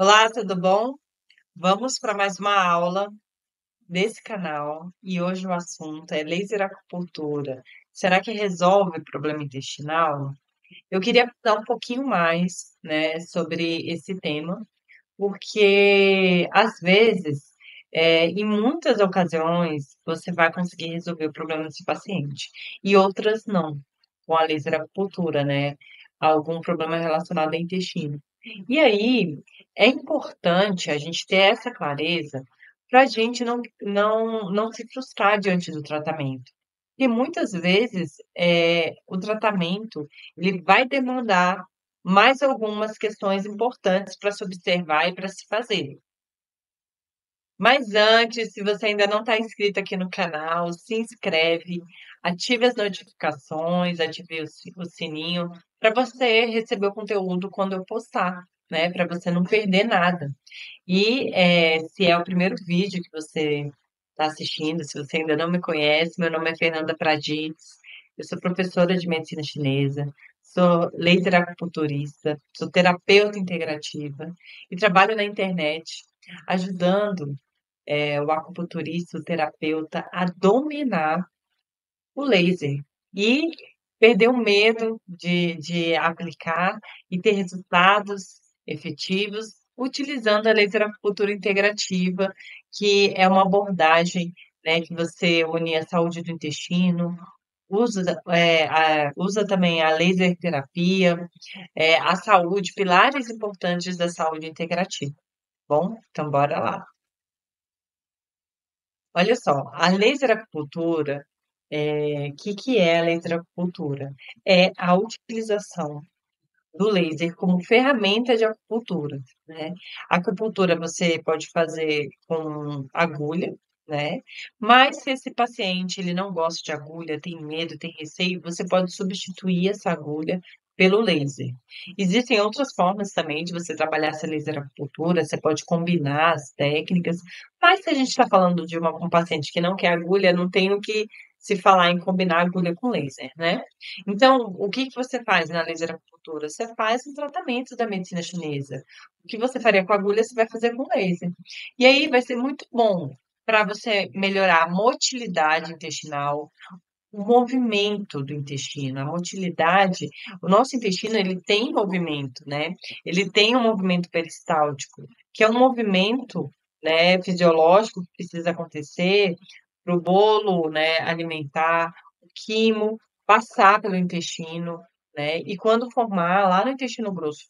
Olá, tudo bom? Vamos para mais uma aula desse canal e hoje o assunto é laser acupuntura. Será que resolve o problema intestinal? Eu queria falar um pouquinho mais, né, sobre esse tema, porque às vezes, em muitas ocasiões, você vai conseguir resolver o problema desse paciente e outras não, com a laser acupuntura, né? Algum problema relacionado ao intestino. E aí, é importante a gente ter essa clareza para a gente não se frustrar diante do tratamento. E muitas vezes, o tratamento ele vai demandar mais algumas questões importantes para se observar e para se fazer. Mas antes, se você ainda não está inscrito aqui no canal, se inscreve, ative as notificações, ative o sininho para você receber o conteúdo quando eu postar, né? Para você não perder nada. E se é o primeiro vídeo que você está assistindo, se você ainda não me conhece, meu nome é Fernanda Praditz, eu sou professora de medicina chinesa, sou laser acupunturista, sou terapeuta integrativa e trabalho na internet ajudando o acupunturista, o terapeuta a dominar o laser e perder o medo de aplicar e ter resultados efetivos utilizando a laser acupuntura integrativa, que é uma abordagem, né, que você une a saúde do intestino, usa também a laser terapia, a saúde, pilares importantes da saúde integrativa. Bom, então bora lá. Olha só, a laser acupuntura, que é a laser acupuntura? É a utilização do laser como ferramenta de acupuntura, né. A acupuntura você pode fazer com agulha, né, mas se esse paciente ele não gosta de agulha, tem medo, tem receio, você pode substituir essa agulha pelo laser. Existem outras formas também de você trabalhar essa laser acupuntura, você pode combinar as técnicas, mas se a gente está falando de um paciente que não quer agulha, não tem o que se falar em combinar agulha com laser, né. Então, o que que você faz na laser acupuntura? Você faz um tratamento da medicina chinesa. O que você faria com agulha, você vai fazer com laser. E aí vai ser muito bom para você melhorar a motilidade intestinal, o movimento do intestino, a motilidade. O nosso intestino, ele tem movimento, né? Ele tem um movimento peristáltico, que é um movimento, né, fisiológico que precisa acontecer para o bolo, né, alimentar, o quimo passar pelo intestino, né? E quando formar lá no intestino grosso,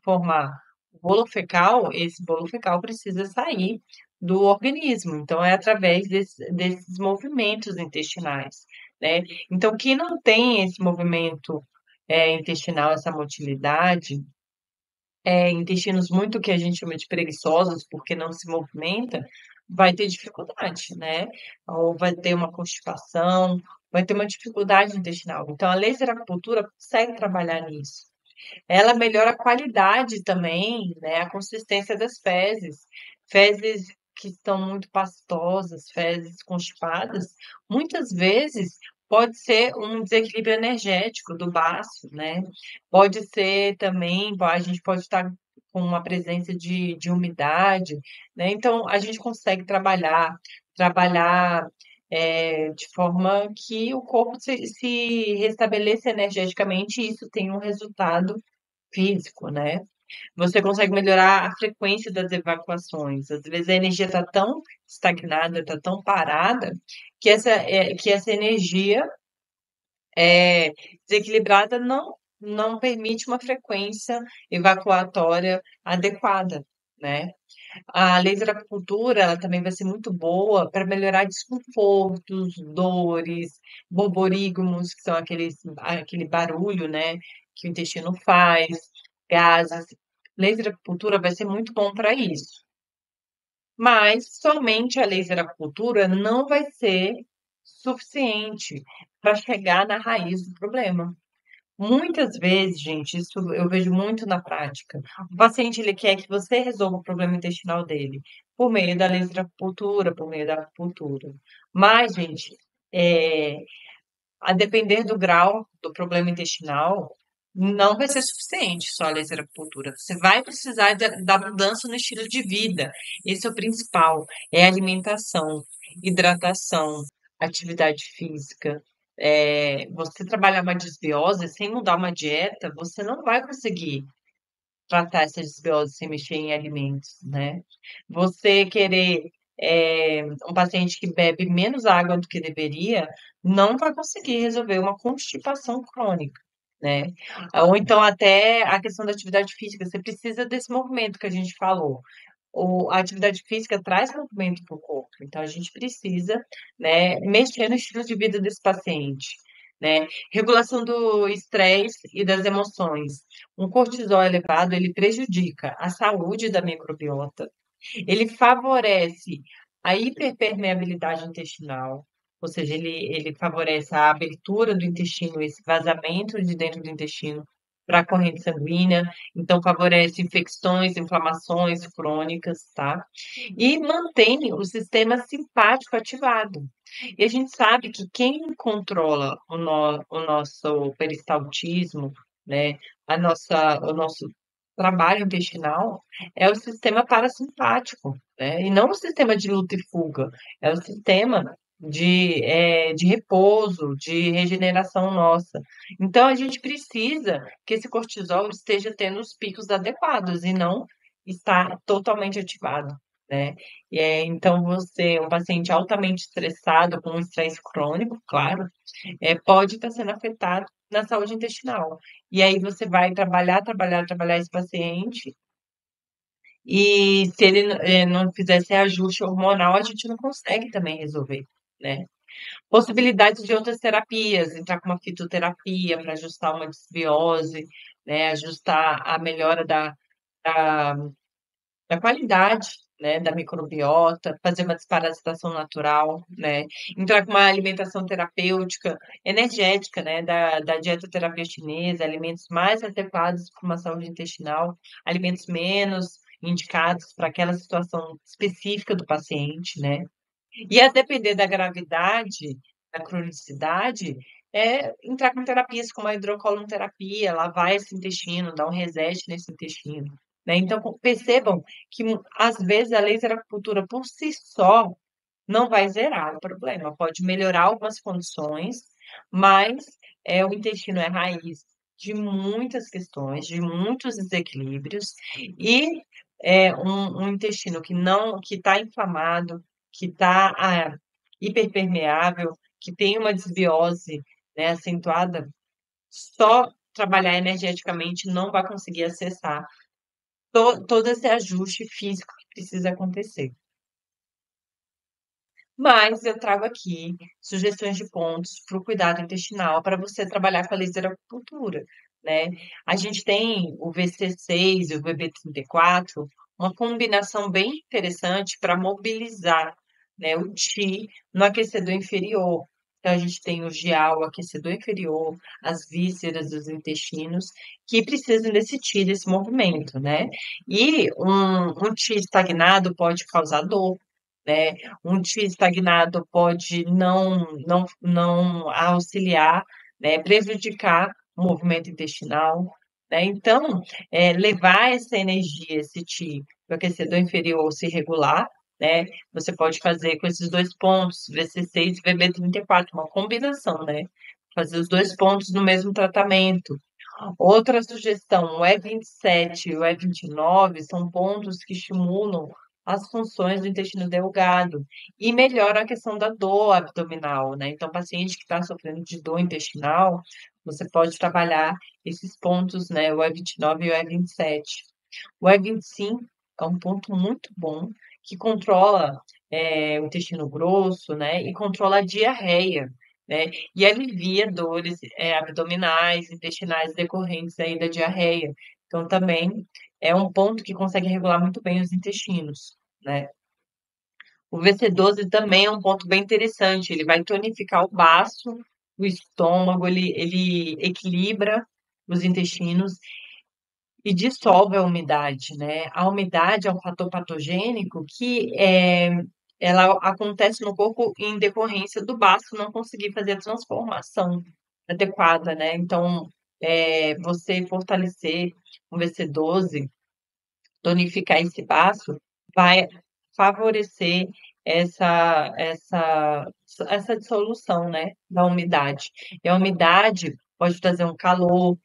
formar o bolo fecal, esse bolo fecal precisa sair do organismo. Então, é através desses movimentos intestinais, né? Então, quem não tem esse movimento intestinal, essa motilidade, intestinos muito que a gente chama de preguiçosos, porque não se movimenta, vai ter dificuldade, né? Ou vai ter uma constipação, vai ter uma dificuldade intestinal. Então, a laser acupuntura consegue trabalhar nisso. Ela melhora a qualidade também, né? A consistência das fezes. Fezes que estão muito pastosas, fezes constipadas, muitas vezes pode ser um desequilíbrio energético do baço, né? Pode ser também, a gente pode estar com uma presença de umidade, né? Então, a gente consegue trabalhar de forma que o corpo se restabeleça energeticamente e isso tem um resultado físico, né? Você consegue melhorar a frequência das evacuações. Às vezes a energia está tão estagnada, está tão parada, que essa energia desequilibrada não permite uma frequência evacuatória adequada, né. A laser acupuntura, ela também vai ser muito boa para melhorar desconfortos, dores, borborigmos, que são aquele barulho, né, que o intestino faz, gases. Laser acupuntura vai ser muito bom para isso. Mas somente a laser acupuntura não vai ser suficiente para chegar na raiz do problema. Muitas vezes, gente, isso eu vejo muito na prática. O paciente ele quer que você resolva o problema intestinal dele por meio da laser acupuntura, por meio da acupuntura. Mas, gente, a depender do grau do problema intestinal, não vai ser suficiente só a laser acupuntura. Você vai precisar da mudança no estilo de vida. Esse é o principal. É alimentação, hidratação, atividade física. Você trabalhar uma desbiose sem mudar uma dieta, você não vai conseguir tratar essa desbiose sem mexer em alimentos, né? Você querer um paciente que bebe menos água do que deveria, não vai conseguir resolver uma constipação crônica, né? Ou então até a questão da atividade física, você precisa desse movimento que a gente falou. A atividade física traz movimento para o corpo, então a gente precisa, né, mexer no estilo de vida desse paciente, né? Regulação do estresse e das emoções. Um cortisol elevado, ele prejudica a saúde da microbiota, ele favorece a hiperpermeabilidade intestinal, ou seja, ele favorece a abertura do intestino, esse vazamento de dentro do intestino para a corrente sanguínea, então favorece infecções, inflamações crônicas, tá? E mantém o sistema simpático ativado. E a gente sabe que quem controla o nosso peristaltismo, né, o nosso trabalho intestinal, é o sistema parasimpático, né? E não o sistema de luta e fuga, é o sistema de repouso, de regeneração nossa. Então, a gente precisa que esse cortisol esteja tendo os picos adequados e não estar totalmente ativado, né? Então, um paciente altamente estressado, com um estresse crônico, claro, pode estar sendo afetado na saúde intestinal. E aí você vai trabalhar esse paciente e se ele não fizer esse ajuste hormonal, a gente não consegue também resolver, né? Possibilidades de outras terapias, entrar com uma fitoterapia para ajustar uma desbiose, né? Ajustar a melhora da, da qualidade, né, da microbiota, fazer uma desparasitação natural, né? Entrar com uma alimentação terapêutica, energética, né, da dietoterapia chinesa, alimentos mais adequados para uma saúde intestinal, alimentos menos indicados para aquela situação específica do paciente, né? E a depender da gravidade, da cronicidade, entrar com terapias como a hidrocolonterapia, lavar esse intestino, dar um reset nesse intestino, né. Então percebam que às vezes a laser acupuntura por si só não vai zerar o problema, pode melhorar algumas condições, mas, o intestino é raiz de muitas questões, de muitos desequilíbrios e, um intestino que está inflamado, que está, hiperpermeável, que tem uma desbiose, né, acentuada, só trabalhar energeticamente não vai conseguir acessar todo esse ajuste físico que precisa acontecer. Mas eu trago aqui sugestões de pontos para o cuidado intestinal para você trabalhar com a laser acupuntura, né. A gente tem o VC6 e o VB34, uma combinação bem interessante para mobilizar, né, o Qi no aquecedor inferior. Então a gente tem o Jiao, o aquecedor inferior, as vísceras dos intestinos, que precisam desse Qi, desse movimento, né. E um Qi estagnado pode causar dor, né, um Qi estagnado pode não auxiliar, né, prejudicar o movimento intestinal, né. Então, levar essa energia, esse Qi para o aquecedor inferior se regular, né, você pode fazer com esses 2 pontos, VC6 e VB34, uma combinação, né, fazer os 2 pontos no mesmo tratamento. Outra sugestão, o E27 e o E29 são pontos que estimulam as funções do intestino delgado e melhoram a questão da dor abdominal, né. Então, paciente que está sofrendo de dor intestinal, você pode trabalhar esses pontos, né, o E29 e o E27. O E25 é um ponto muito bom que controla, o intestino grosso, né, e controla a diarreia, né, e alivia dores, abdominais, intestinais decorrentes aí da diarreia. Então também é um ponto que consegue regular muito bem os intestinos, né. O VC12 também é um ponto bem interessante, ele vai tonificar o baço, o estômago, ele equilibra os intestinos e dissolve a umidade, né. A umidade é um fator patogênico que, ela acontece no corpo em decorrência do baço não conseguir fazer a transformação adequada, né. Então, você fortalecer um VC12, tonificar esse baço, vai favorecer essa essa dissolução, né, da umidade. E a umidade pode trazer um calor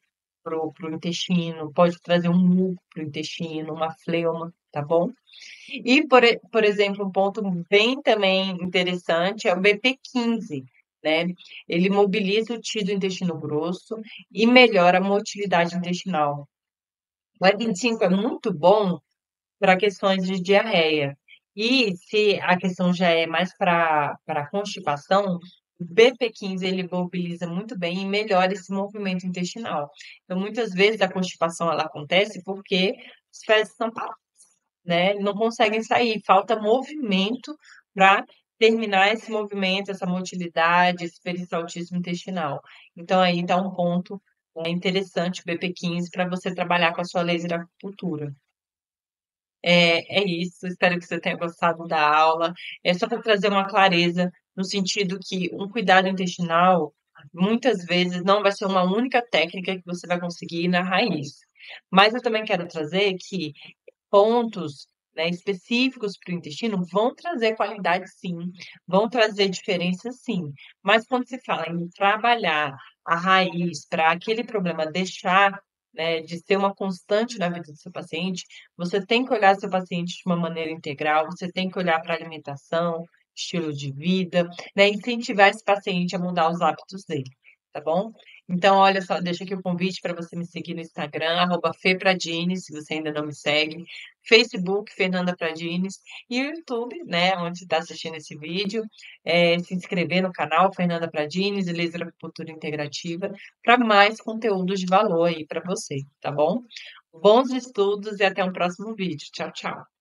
para o intestino, pode trazer um muco para o intestino, uma fleuma, tá bom? E, por exemplo, um ponto bem também interessante é o BP15, né? Ele mobiliza o tio do intestino grosso e melhora a motilidade intestinal. O E25 é muito bom para questões de diarreia. E se a questão já é mais para constipação, o BP15 ele mobiliza muito bem e melhora esse movimento intestinal. Então, muitas vezes a constipação ela acontece porque os fezes estão parados, né? Não conseguem sair, falta movimento para terminar esse movimento, essa motilidade, esse peristaltismo intestinal. Então, aí está um ponto interessante, o BP15, para você trabalhar com a sua laser acupuntura. É isso, espero que você tenha gostado da aula. É só para trazer uma clareza, no sentido que um cuidado intestinal, muitas vezes, não vai ser uma única técnica que você vai conseguir ir na raiz. Mas eu também quero trazer que pontos, né, específicos para o intestino vão trazer qualidade sim, vão trazer diferença sim. Mas quando se fala em trabalhar a raiz para aquele problema deixar, né, de ser uma constante na vida do seu paciente, você tem que olhar seu paciente de uma maneira integral, você tem que olhar para a alimentação, estilo de vida, né, incentivar esse paciente a mudar os hábitos dele, tá bom? Então, olha só, deixa aqui o convite para você me seguir no Instagram, @fepradini, se você ainda não me segue, Facebook, Fernanda Pradines, e o YouTube, né, onde está assistindo esse vídeo, se inscrever no canal Fernanda Pradines e Laser Acupuntura Integrativa, para mais conteúdos de valor aí para você, tá bom? Bons estudos e até um próximo vídeo. Tchau, tchau.